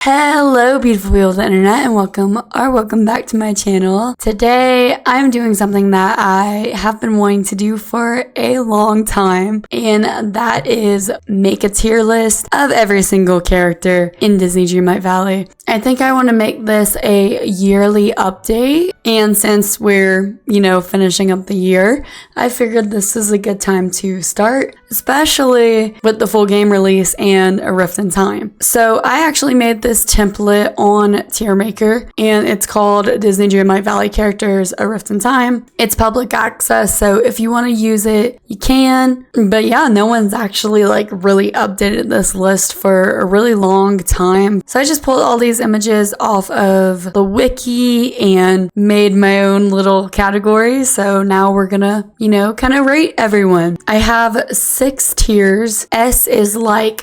Hello beautiful people of the internet and welcome back to my channel. Today I'm doing something that I have been wanting to do for a long time, and that is make a tier list of every single character in Disney Dreamlight Valley. I think I want to make this a yearly update, and since we're, finishing up the year, I figured this is a good time to start, especially with the full game release and a Rift in Time. So I actually made this template on Tier Maker, and it's called Disney Dreamlight Valley Characters A Rift in Time. It's public access, so if you want to use it, you can. But yeah, no one's actually really updated this list for a really long time. So I just pulled all these images off of the wiki and made my own little category. So now we're gonna, kind of rate everyone. I have 6 tiers. S is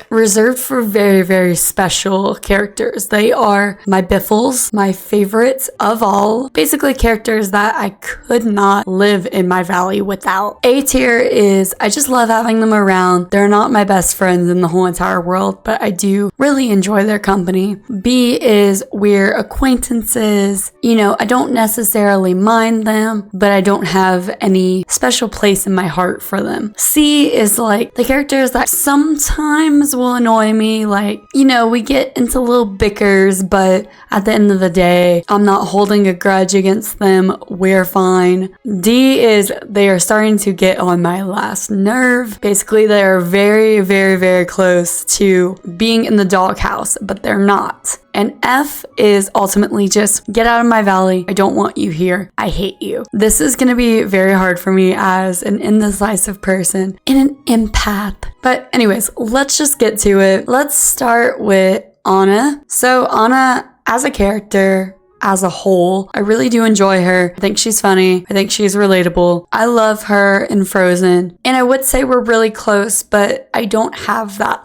reserved for very, very special characters. They are my biffles, my favorites of all. Basically characters that I could not live in my valley without. A tier is, I just love having them around. They're not my best friends in the whole entire world, but I do really enjoy their company. B is we're acquaintances. I don't necessarily mind them, but I don't have any special place in my heart for them. C is the characters that sometimes will annoy me. We get into little bickers, but at the end of the day, I'm not holding a grudge against them. We're fine. D is they are starting to get on my last nerve. Basically, they are very, very, very close to being in the doghouse, but they're not. And F is ultimately just get out of my valley. I don't want you here. I hate you. This is going to be very hard for me as an indecisive person and an empath. But anyways, let's just get to it. Let's start with Anna. So Anna as a character, as a whole, I really do enjoy her. I think she's funny. I think she's relatable. I love her in Frozen. And I would say we're really close, but I don't have that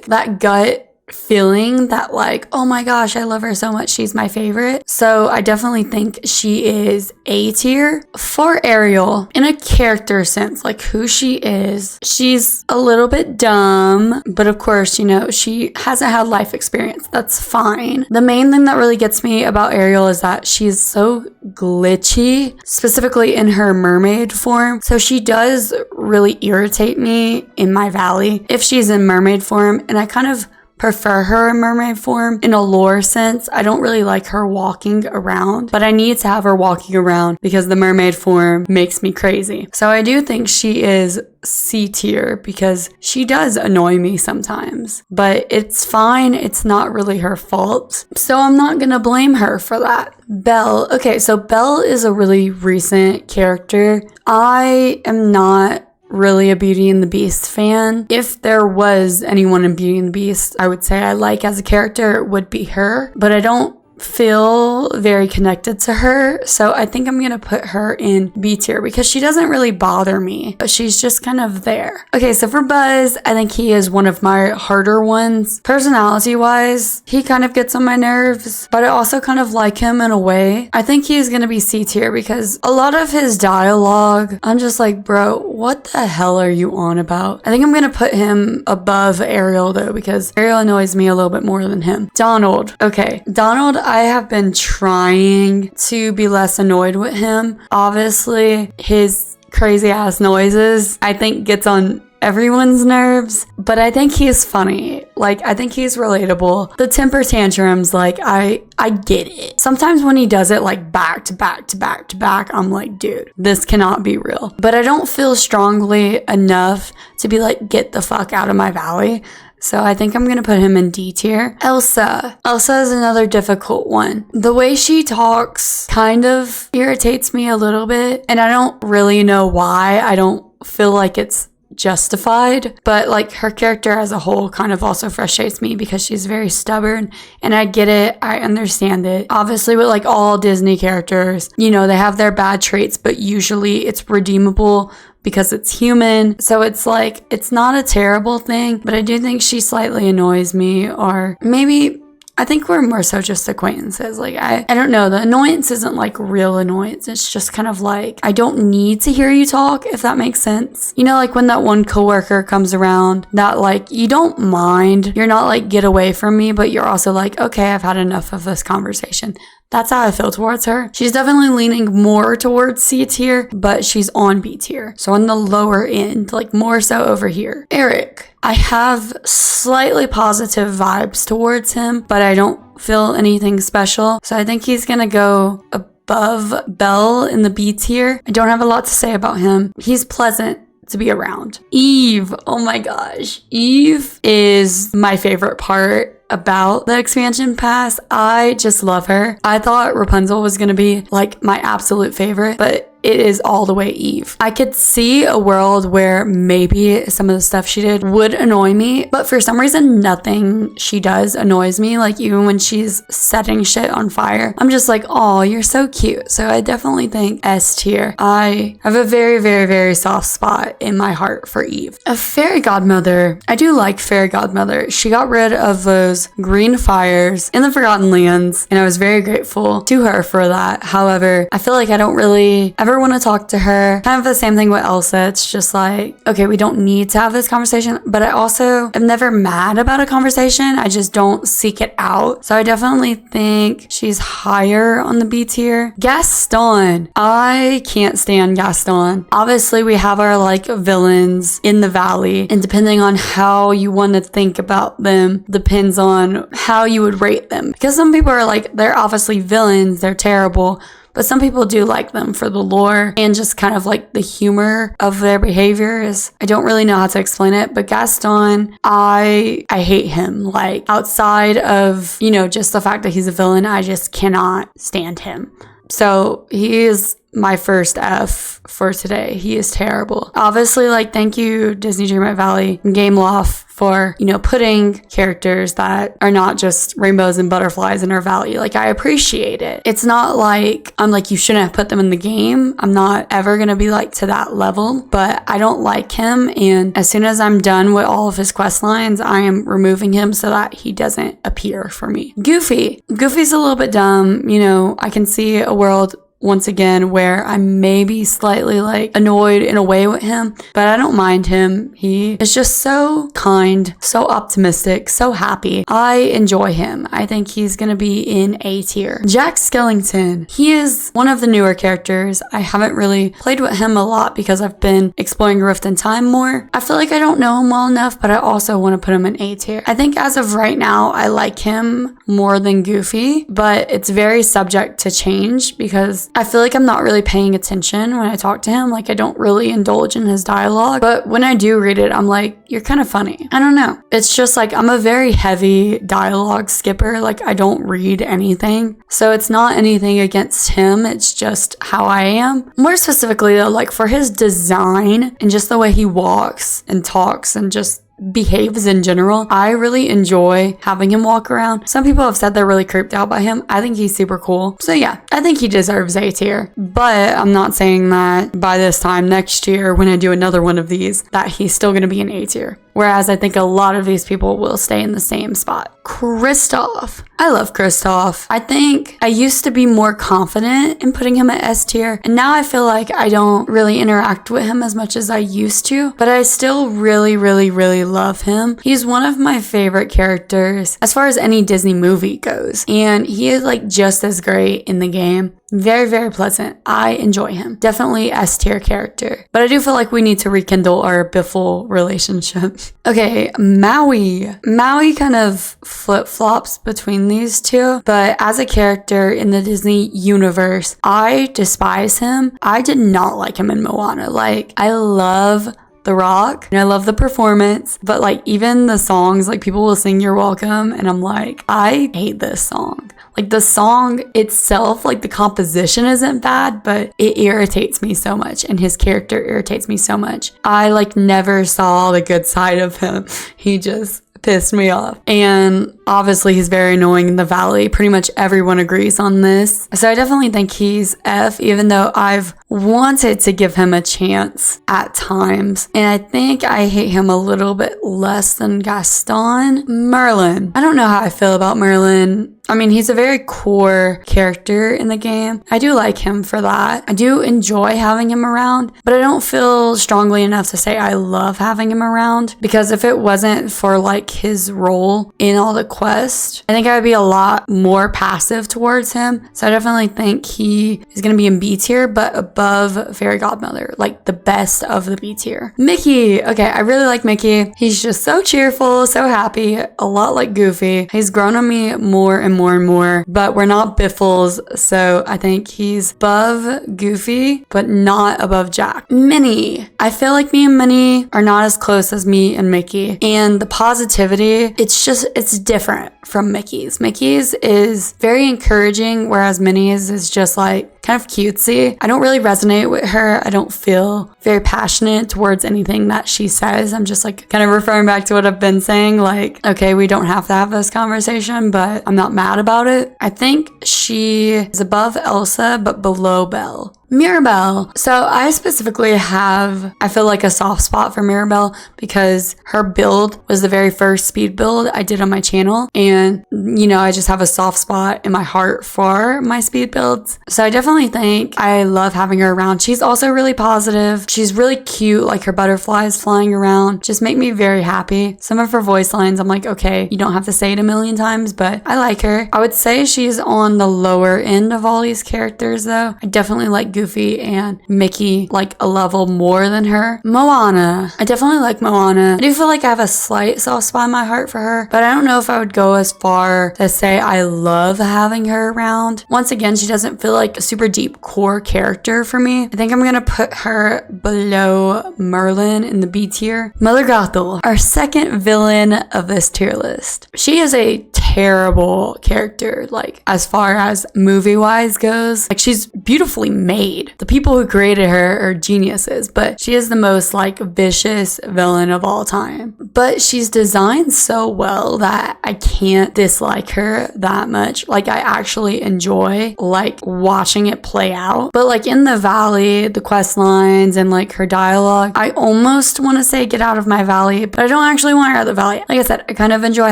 that gut feeling that oh my gosh, I love her so much, she's my favorite. So I definitely think she is A tier. For Ariel, in a character sense, who she is, she's a little bit dumb, but of course, she hasn't had life experience. That's fine. The main thing that really gets me about Ariel is that she's so glitchy, specifically in her mermaid form. So she does really irritate me in my valley if she's in mermaid form, and I kind of prefer her in mermaid form in a lore sense. I don't really like her walking around, but I need to have her walking around because the mermaid form makes me crazy. So I do think she is C tier because she does annoy me sometimes, but it's fine. It's not really her fault. So I'm not gonna blame her for that. Belle. Okay, so Belle is a really recent character. I am not really a Beauty and the Beast fan. If there was anyone in Beauty and the Beast I would say I like as a character, it would be her, but I don't feel very connected to her, so I think I'm gonna put her in B tier because she doesn't really bother me, but she's just kind of there. Okay, so for Buzz, I think he is one of my harder ones. Personality wise, he kind of gets on my nerves, but I also kind of like him in a way. I think he's gonna be C tier because a lot of his dialogue, I'm just bro, what the hell are you on about? I think I'm gonna put him above Ariel though, because Ariel annoys me a little bit more than him. Donald. Okay, Donald, I have been trying to be less annoyed with him. Obviously, his crazy ass noises, I think, gets on everyone's nerves, but I think he's funny. I think he's relatable. The temper tantrums, I get it. Sometimes when he does it back to back to back to back, I'm dude, this cannot be real. But I don't feel strongly enough to be get the fuck out of my valley. So I think I'm gonna put him in D tier. Elsa. Elsa is another difficult one. The way she talks kind of irritates me a little bit, and I don't really know why. I don't feel like it's justified, but her character as a whole kind of also frustrates me because she's very stubborn, and I get it. I understand it. Obviously with all Disney characters, they have their bad traits, but usually it's redeemable because it's human. So it's it's not a terrible thing, but I do think she slightly annoys me, or maybe I think we're more so just acquaintances. Like, I don't know. The annoyance isn't like real annoyance. It's just kind of like, I don't need to hear you talk, if that makes sense. You know, like when that one coworker comes around that like, you don't mind. You're not like, get away from me, but you're also like, okay, I've had enough of this conversation. That's how I feel towards her. She's definitely leaning more towards C tier, but she's on B tier. So on the lower end, like more so over here. Eric, I have slightly positive vibes towards him, but I don't feel anything special. So I think he's gonna go above Belle in the B tier. I don't have a lot to say about him. He's pleasant to be around. Eve, oh my gosh. Eve is my favorite part about the expansion pass. I just love her. I thought Rapunzel was gonna be like my absolute favorite, but it is all the way Eve. I could see a world where maybe some of the stuff she did would annoy me, but for some reason, nothing she does annoys me. Like even when she's setting shit on fire, I'm just like, oh, you're so cute. So I definitely think S tier. I have a very, very, very soft spot in my heart for Eve. A fairy godmother. I do like fairy godmother. She got rid of those green fires in the Forgotten Lands, and I was very grateful to her for that. However, I feel like I don't really ever want to talk to her. Kind of the same thing with Elsa. It's just like, okay, we don't need to have this conversation, but I also am never mad about a conversation. I just don't seek it out. So I definitely think she's higher on the B tier. Gaston. I can't stand Gaston. Obviously, we have our like villains in the valley, and depending on how you want to think about them, depends on how you would rate them. Because some people are like, they're obviously villains, they're terrible. But some people do like them for the lore and just kind of like the humor of their behavior is, I don't really know how to explain it, but Gaston, I hate him. Like outside of, you know, just the fact that he's a villain, I just cannot stand him. So he is my first F for today. He is terrible. Obviously, like, thank you, Disney Dreamlight Valley and Gameloft for, you know, putting characters that are not just rainbows and butterflies in our valley. Like, I appreciate it. It's not like I'm like, you shouldn't have put them in the game. I'm not ever gonna be like to that level, but I don't like him. And as soon as I'm done with all of his quest lines, I am removing him so that he doesn't appear for me. Goofy. Goofy's a little bit dumb. You know, I can see a world once again where I'm maybe slightly like annoyed in a way with him, but I don't mind him. He is just so kind, so optimistic, so happy. I enjoy him. I think he's gonna be in A tier. Jack Skellington. He is one of the newer characters. I haven't really played with him a lot because I've been exploring Rift in Time more. I feel like I don't know him well enough, but I also want to put him in A tier. I think as of right now, I like him more than Goofy, but it's very subject to change because I feel like I'm not really paying attention when I talk to him. Like, I don't really indulge in his dialogue, but when I do read it, I'm like, you're kind of funny. I don't know. It's just like, I'm a very heavy dialogue skipper. Like, I don't read anything. So it's not anything against him. It's just how I am. More specifically though, like for his design and just the way he walks and talks and just behaves in general, I really enjoy having him walk around. Some people have said they're really creeped out by him. I think he's super cool. So yeah, I think he deserves A tier. But I'm not saying that by this time next year when I do another one of these that he's still going to be an A tier. Whereas I think a lot of these people will stay in the same spot. Kristoff. I love Kristoff. I think I used to be more confident in putting him at S tier, and now I feel like I don't really interact with him as much as I used to, but I still really, really, really love him. He's one of my favorite characters as far as any Disney movie goes, and he is like just as great in the game. Very, very pleasant. I enjoy him. Definitely S tier character. But I do feel like we need to rekindle our Biffle relationship. Okay, Maui. Maui kind of flip-flops between these two, but as a character in the Disney universe, I despise him. I did not like him in Moana. Like, I love The Rock and I love the performance, but like even the songs, like people will sing You're Welcome and I'm like, I hate this song. Like the song itself, like the composition isn't bad, but it irritates me so much and his character irritates me so much. I like never saw the good side of him. He just pissed me off. And obviously he's very annoying in the valley. Pretty much everyone agrees on this. So I definitely think he's F, even though I've wanted to give him a chance at times. And I think I hate him a little bit less than Gaston. Merlin. I don't know how I feel about Merlin. I mean, he's a very core character in the game. I do like him for that. I do enjoy having him around, but I don't feel strongly enough to say I love having him around, because if it wasn't for like his role in all the quests, I think I would be a lot more passive towards him. So I definitely think he is going to be in B tier, but above Fairy Godmother, like the best of the B tier. Mickey. Okay, I really like Mickey. He's just so cheerful, so happy, a lot like Goofy. He's grown on me more and more, but we're not biffles, so I think he's above Goofy, but not above Jack. Minnie. I feel like me and Minnie are not as close as me and Mickey, and the positivity, it's different from Mickey's. Mickey's is very encouraging, whereas Minnie's is just like kind of cutesy. I don't really resonate with her. I don't feel very passionate towards anything that she says. I'm just like kind of referring back to what I've been saying, like, okay, we don't have to have this conversation, but I'm not mad about it. I think she is above Elsa, but below Belle. Mirabel. So I specifically I feel like a soft spot for Mirabel because her build was the very first speed build I did on my channel. And, you know, I just have a soft spot in my heart for my speed builds. So I definitely think I love having her around. She's also really positive. She's really cute, like her butterflies flying around just make me very happy. Some of her voice lines, I'm like, okay, you don't have to say it a million times, but I like her. I would say she's on the lower end of all these characters though. I definitely like Goofy and Mickey like a level more than her. Moana. I definitely like Moana. I do feel like I have a slight soft spot in my heart for her, but I don't know if I would go as far to say I love having her around. Once again, she doesn't feel like a super deep core character for me. I think I'm gonna put her below Merlin in the B tier. Mother Gothel, our second villain of this tier list. She is a terrible character, like as far as movie wise goes. Like she's beautifully made. The people who created her are geniuses, but she is the most like vicious villain of all time. But she's designed so well that I can't dislike her that much. Like I actually enjoy like watching it play out. But like in the valley, the quest lines and like her dialogue, I almost want to say get out of my valley, but I don't actually want her out of the valley. Like I said, I kind of enjoy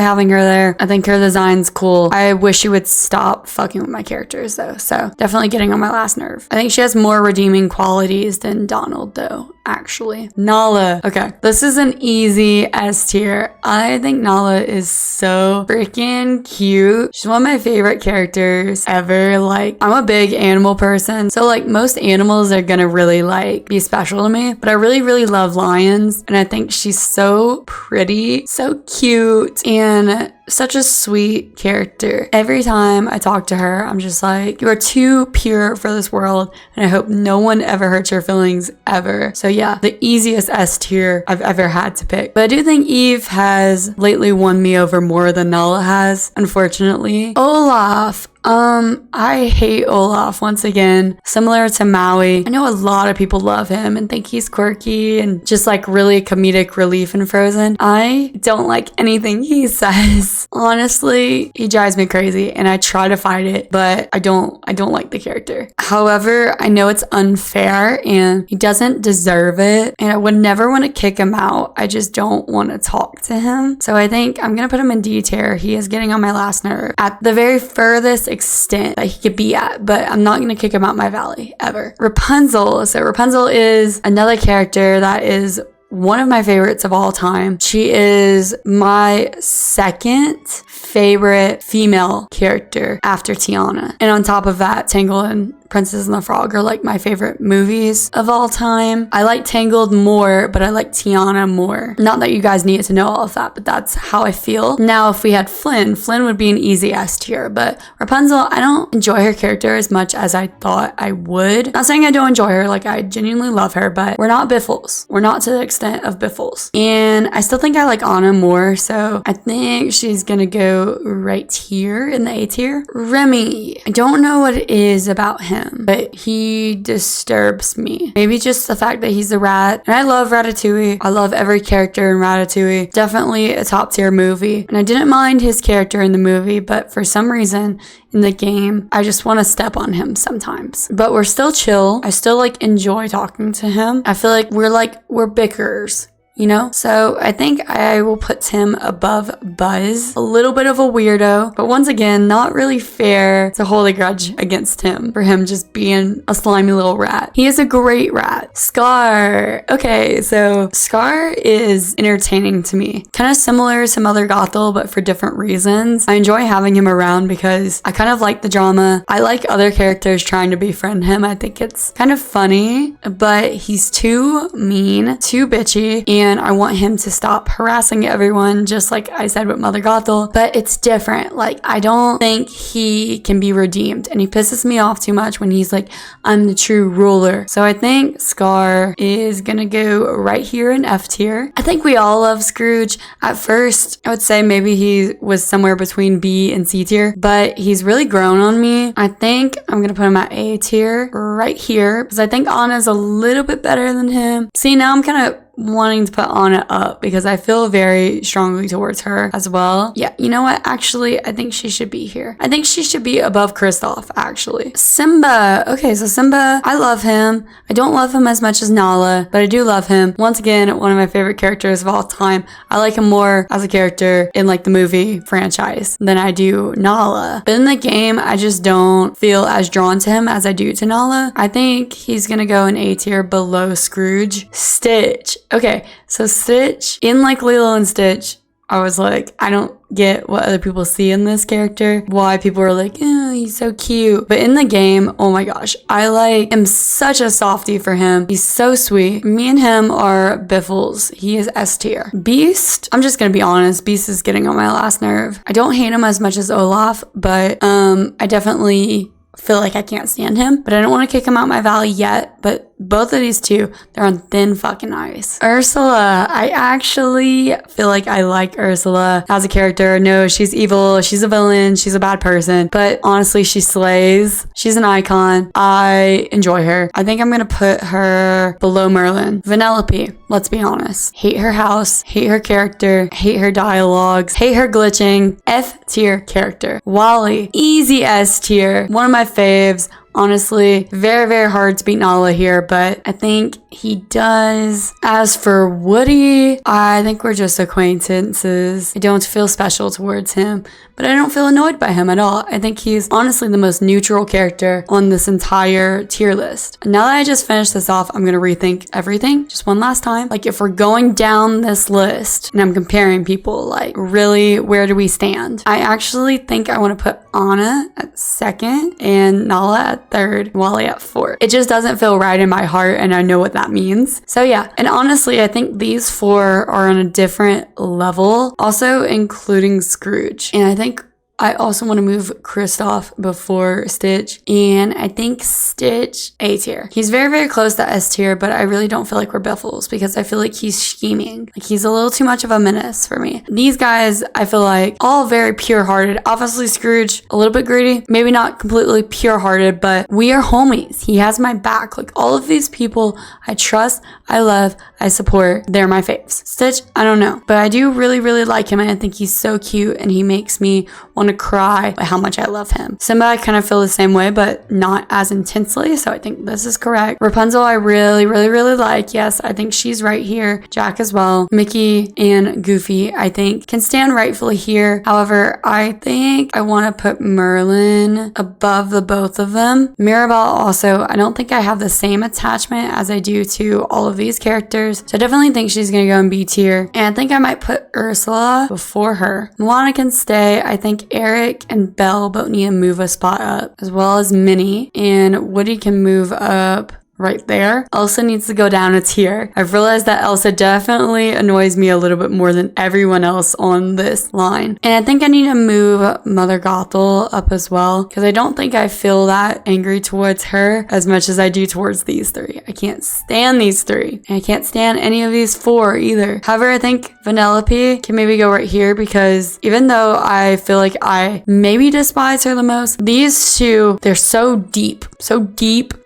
having her there. I think her design's cool. I wish she would stop fucking with my characters though. So definitely getting on my last nerve. I think she has more redeeming qualities than Donald though, actually. Nala. Okay, this is an easy S tier. I think Nala is so freaking cute. She's one of my favorite characters ever. Like I'm a big animal person, so like most animals are gonna really like be special to me, but I really love lions, and I think she's so pretty, so cute, and such a sweet character. Every time I talk to her, I'm just like, you are too pure for this world, and I hope no one ever hurts your feelings ever. So yeah, the easiest S tier I've ever had to pick. But I do think Eve has lately won me over more than Nala has, unfortunately. Olaf. I hate Olaf once again. Similar to Maui, I know a lot of people love him and think he's quirky and just like really comedic relief in Frozen. I don't like anything he says. Honestly, he drives me crazy and I try to fight it, but I don't like the character. However, I know it's unfair and he doesn't deserve it, and I would never want to kick him out. I just don't want to talk to him. So I think I'm gonna put him in D tier. He is getting on my last nerve at the very furthest extent that he could be at, but I'm not gonna kick him out my valley ever. Rapunzel. So Rapunzel is another character that is one of my favorites of all time. She is my second favorite female character after Tiana. And on top of that, Tangled and Princess and the Frog are like my favorite movies of all time. I like Tangled more, but I like Tiana more. Not that you guys need to know all of that, but that's how I feel. Now, if we had Flynn would be an easy S tier, but Rapunzel, I don't enjoy her character as much as I thought I would. Not saying I don't enjoy her, like I genuinely love her, but we're not biffles. We're not to the extent of biffles. And I still think I like Anna more, so I think she's gonna go right here in the A tier. Remy. I don't know what it is about him. him, but he disturbs me. Maybe just the fact that he's a rat. And I love Ratatouille. I love every character in Ratatouille. Definitely a top tier movie. And I didn't mind his character in the movie, but for some reason in the game, I just want to step on him sometimes. But we're still chill. I still like enjoy talking to him. I feel like we're bickerers. You know? So I think I will put Tim above Buzz. A little bit of a weirdo, but once again, not really fair to hold a grudge against him for him just being a slimy little rat. He is a great rat. Scar. Okay, so Scar is entertaining to me. Kind of similar to Mother Gothel, but for different reasons. I enjoy having him around because I kind of like the drama. I like other characters trying to befriend him. I think it's kind of funny, but he's too mean, too bitchy, and I want him to stop harassing everyone, just like I said with Mother Gothel. But it's different. Like, I don't think he can be redeemed, and he pisses me off too much when he's like, I'm the true ruler. So I think Scar is gonna go right here in F tier. I think we all love Scrooge. At first, I would say maybe he was somewhere between B and C tier, but he's really grown on me. I think I'm gonna put him at A tier right here because I think Anna's a little bit better than him. See, now I'm kind of wanting to put Anna up because I feel very strongly towards her as well. Yeah, you know what? Actually, I think she should be here. I think she should be above Kristoff, actually. Simba. Okay, so Simba, I love him. I don't love him as much as Nala, but I do love him. Once again, one of my favorite characters of all time. I like him more as a character in like the movie franchise than I do Nala. But in the game, I just don't feel as drawn to him as I do to Nala. I think he's gonna go in A tier below Scrooge. Stitch. Okay, so Stitch, in like Lilo and Stitch, I was like, I don't get what other people see in this character. Why people are like, oh, he's so cute. But in the game, oh my gosh, I like am such a softie for him. He's so sweet. Me and him are biffles. He is S tier. Beast, I'm just gonna be honest, Beast is getting on my last nerve. I don't hate him as much as Olaf, but I definitely feel like I can't stand him, but I don't want to kick him out my valley yet. But both of these two, they're on thin fucking ice. Ursula, I actually feel like I like Ursula as a character. No, she's evil, she's a villain, she's a bad person, but honestly, she slays. She's an icon. I enjoy her. I think I'm gonna put her below Merlin. Vanellope, let's be honest. Hate her house, hate her character, hate her dialogues, hate her glitching. F tier character. Wally, easy S tier. One of my faves. Honestly, very, very hard to beat Nala here, but I think he does. As for Woody, I think we're just acquaintances. I don't feel special towards him, but I don't feel annoyed by him at all. I think he's honestly the most neutral character on this entire tier list. Now that I just finished this off, I'm gonna rethink everything just one last time. Like, if we're going down this list and I'm comparing people, like, really, where do we stand? I actually think I want to put Anna at second and Nala at third, Wally at fourth. It just doesn't feel right in my heart, and I know what that means. So yeah, and honestly, I think these four are on a different level, also including Scrooge. And I think I also want to move Kristoff before Stitch, and I think Stitch A tier. He's very, very close to S tier, but I really don't feel like we're biffles because I feel like he's scheming. Like, he's a little too much of a menace for me. These guys, I feel like, all very pure-hearted. Obviously, Scrooge, a little bit greedy. Maybe not completely pure-hearted, but we are homies. He has my back. Like, all of these people I trust, I love, I support. They're my faves. Stitch, I don't know, but I do really, really like him, and I think he's so cute, and he makes me want to cry at how much I love him. Simba, I kind of feel the same way, but not as intensely, so I think this is correct. Rapunzel, I really, really, really like. Yes, I think she's right here. Jack as well. Mickey and Goofy, I think, can stand rightfully here. However, I think I want to put Merlin above the both of them. Mirabel also, I don't think I have the same attachment as I do to all of these characters, so I definitely think she's gonna go in B tier. And I think I might put Ursula before her. Moana can stay. I think Eric and Belle both need to move a spot up, as well as Minnie, and Woody can move up right there. Elsa needs to go down a tier. I've realized that Elsa definitely annoys me a little bit more than everyone else on this line. And I think I need to move Mother Gothel up as well, because I don't think I feel that angry towards her as much as I do towards these three. I can't stand these three. And I can't stand any of these four either. However, I think Vanellope can maybe go right here, because even though I feel like I maybe despise her the most, these two, they're so deep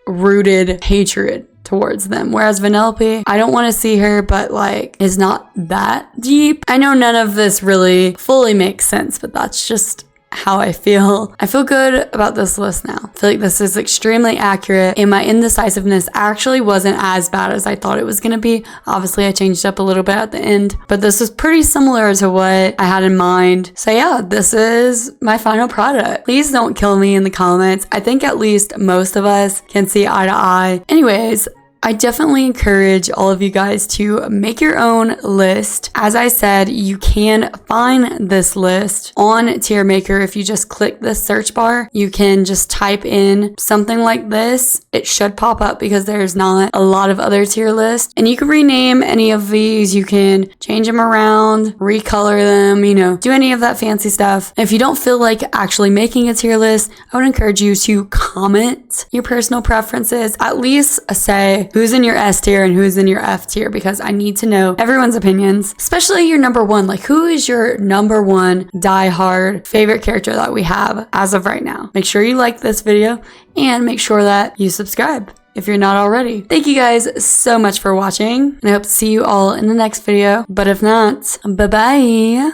rooted hatred towards them. Whereas Vanellope, I don't want to see her, but like, is not that deep. I know none of this really fully makes sense, but that's just how I feel. I feel good about this list now. I feel like this is extremely accurate, and my indecisiveness actually wasn't as bad as I thought it was gonna be. Obviously, I changed up a little bit at the end, but this is pretty similar to what I had in mind. So yeah, this is my final product. Please don't kill me in the comments. I think at least most of us can see eye to eye. Anyways, I definitely encourage all of you guys to make your own list. As I said, you can find this list on Tier Maker. If you just click the search bar, you can just type in something like this. It should pop up because there's not a lot of other tier lists. And you can rename any of these. You can change them around, recolor them, you know, do any of that fancy stuff. If you don't feel like actually making a tier list, I would encourage you to comment your personal preferences, at least say who's in your S tier and who's in your F tier, because I need to know everyone's opinions, especially your number one. Like, who is your number one die-hard favorite character that we have as of right now? Make sure you like this video and make sure that you subscribe if you're not already. Thank you guys so much for watching, and I hope to see you all in the next video. But if not, bye-bye.